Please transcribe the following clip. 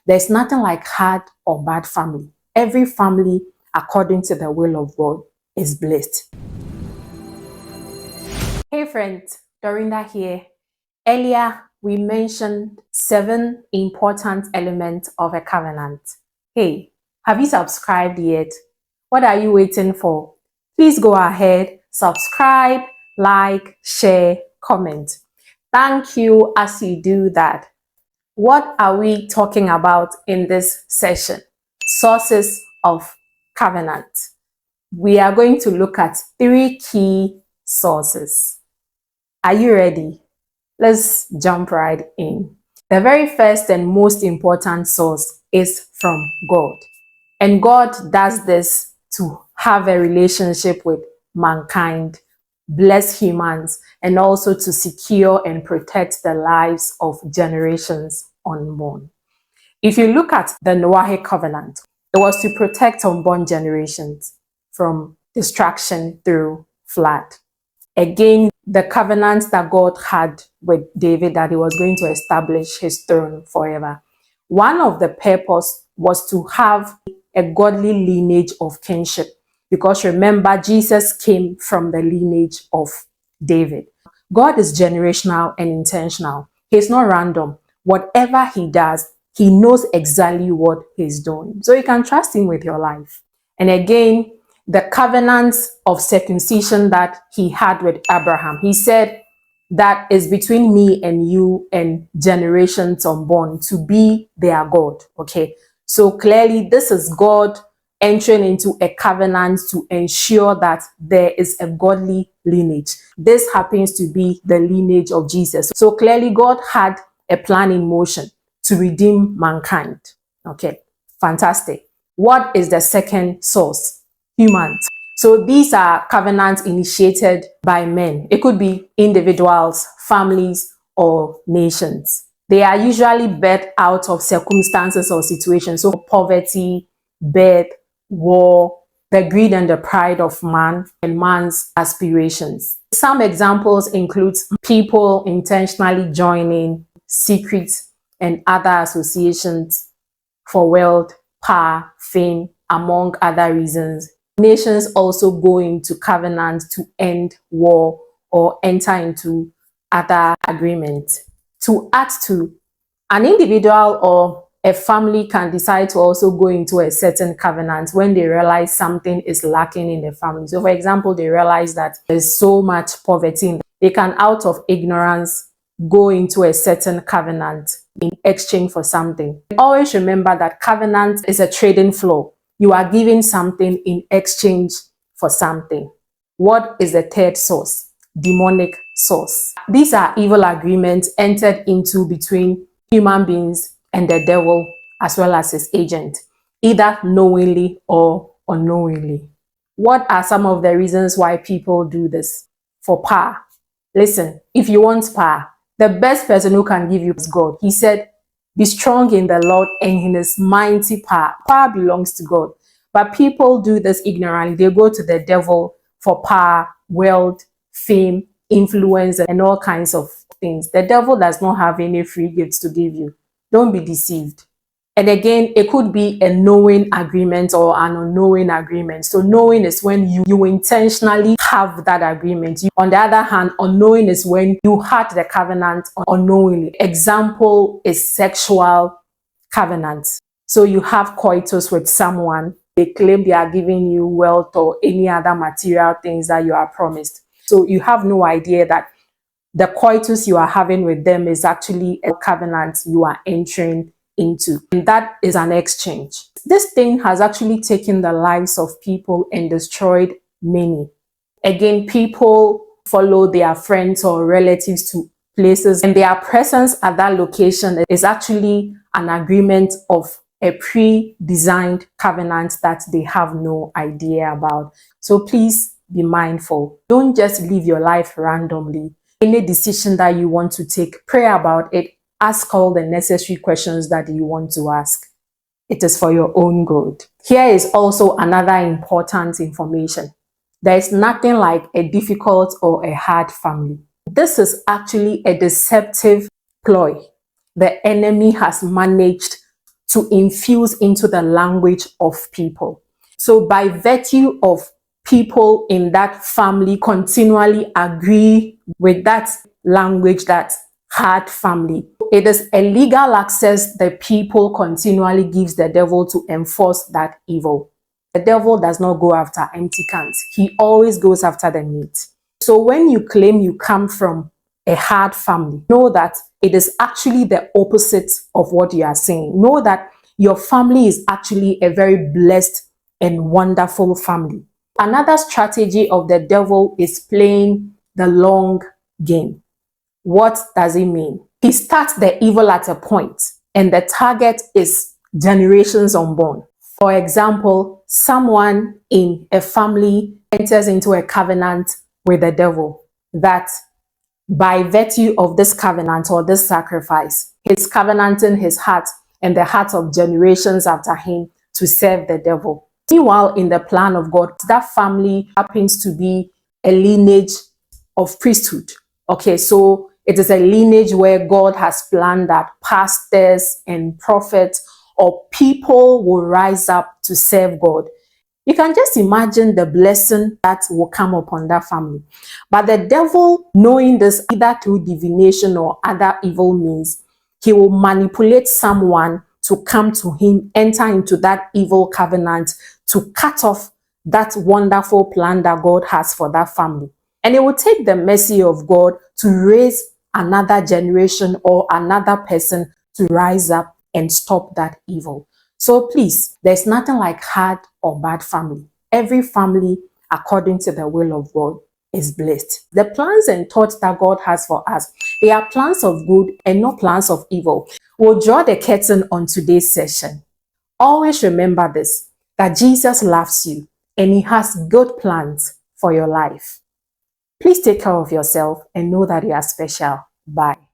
There's nothing like hard or bad family. Every family, according to the will of God, is blessed. Hey friends, Dorinda here. Earlier, we mentioned 7 important elements of a covenant. Hey, have you subscribed yet? What are you waiting for? Please go ahead, subscribe, like, share, comment. Thank you as you do that. What are we talking about in this session? Sources of covenant. We are going to look at 3 key sources. Are you ready? Let's jump right in. The very first and most important source is from God. And God does this to have a relationship with mankind, bless humans, and also to secure and protect the lives of generations unborn. If you look at the Noahic covenant, it was to protect unborn generations from destruction through flood. Again, the covenant that God had with David, that he was going to establish his throne forever. One of the purpose was to have a godly lineage of kinship, because remember, Jesus came from the lineage of David. God is generational and intentional. He's not random. Whatever he does, he knows exactly what he's doing. So you can trust him with your life. And again, the covenants of circumcision that he had with Abraham, he said, that is between me and you and generations unborn, to be their God. Okay, so clearly this is God entering into a covenant to ensure that there is a godly lineage. This happens to be the lineage of Jesus. So clearly God had a plan in motion to redeem mankind. Okay, fantastic. What is the second source? Humans. So these are covenants initiated by men. It could be individuals, families, or nations. They are usually birthed out of circumstances or situations. So poverty, birth, war, the greed and the pride of man, and man's aspirations. Some examples include people intentionally joining secret and other associations for wealth, power, fame, among other reasons. Nations also go into covenants to end war or enter into other agreements. To add to, an individual or a family can decide to also go into a certain covenant when they realize something is lacking in the family. So for example, they realize that there's so much poverty. They can, out of ignorance, go into a certain covenant in exchange for something. Always remember that covenant is a trading floor. You are giving something in exchange for something. What is the third source? Demonic source. These are evil agreements entered into between human beings and the devil, as well as his agent, either knowingly or unknowingly. What are some of the reasons why people do this? For power. Listen, if you want power, the best person who can give you is God. He said, be strong in the Lord and in his mighty power. Power belongs to God. But people do this ignorantly. They go to the devil for power, wealth, fame, influence, and all kinds of things. The devil does not have any free gifts to give you. Don't be deceived. And again, it could be a knowing agreement or an unknowing agreement. So knowing is when you intentionally have that agreement. On the other hand, unknowing is when you had the covenant unknowingly. Example is sexual covenant. So you have coitus with someone. They claim they are giving you wealth or any other material things that you are promised. So you have no idea that the coitus you are having with them is actually a covenant you are entering into. And that is an exchange. This thing has actually taken the lives of people and destroyed many. Again, people follow their friends or relatives to places, and their presence at that location is actually an agreement of a pre-designed covenant that they have no idea about. So please be mindful. Don't just live your life randomly. Any decision that you want to take, pray about it. Ask all the necessary questions that you want to ask. It is for your own good. Here is also another important information. There is nothing like a difficult or a hard family. This is actually a deceptive ploy the enemy has managed to infuse into the language of people. So by virtue of people in that family continually agree with that language, that hard family, it is a legal access the people continually gives the devil to enforce that evil. The devil does not go after empty cans. He always goes after the meat. So when you claim you come from a hard family, know that it is actually the opposite of what you are saying. Know that your family is actually a very blessed and wonderful family. Another strategy of the devil is playing the long game. What does it mean? He starts the evil at a point, and the target is generations unborn. For example, someone in a family enters into a covenant with the devil that by virtue of this covenant or this sacrifice, he's covenanting his heart and the heart of generations after him to serve the devil. Meanwhile, in the plan of God, that family happens to be a lineage of priesthood. Okay, so it is a lineage where God has planned that pastors and prophets or people will rise up to serve God. You can just imagine the blessing that will come upon that family. But the devil, knowing this either through divination or other evil means, he will manipulate someone to come to him, enter into that evil covenant to cut off that wonderful plan that God has for that family. And it will take the mercy of God to raise another generation or another person to rise up and stop that evil. So please, there's nothing like hard or bad family. Every family, according to the will of God, is blessed. The plans and thoughts that God has for us, they are plans of good and not plans of evil. We'll draw the curtain on today's session. Always remember this, that Jesus loves you and he has good plans for your life. Please take care of yourself and know that you are special. Bye.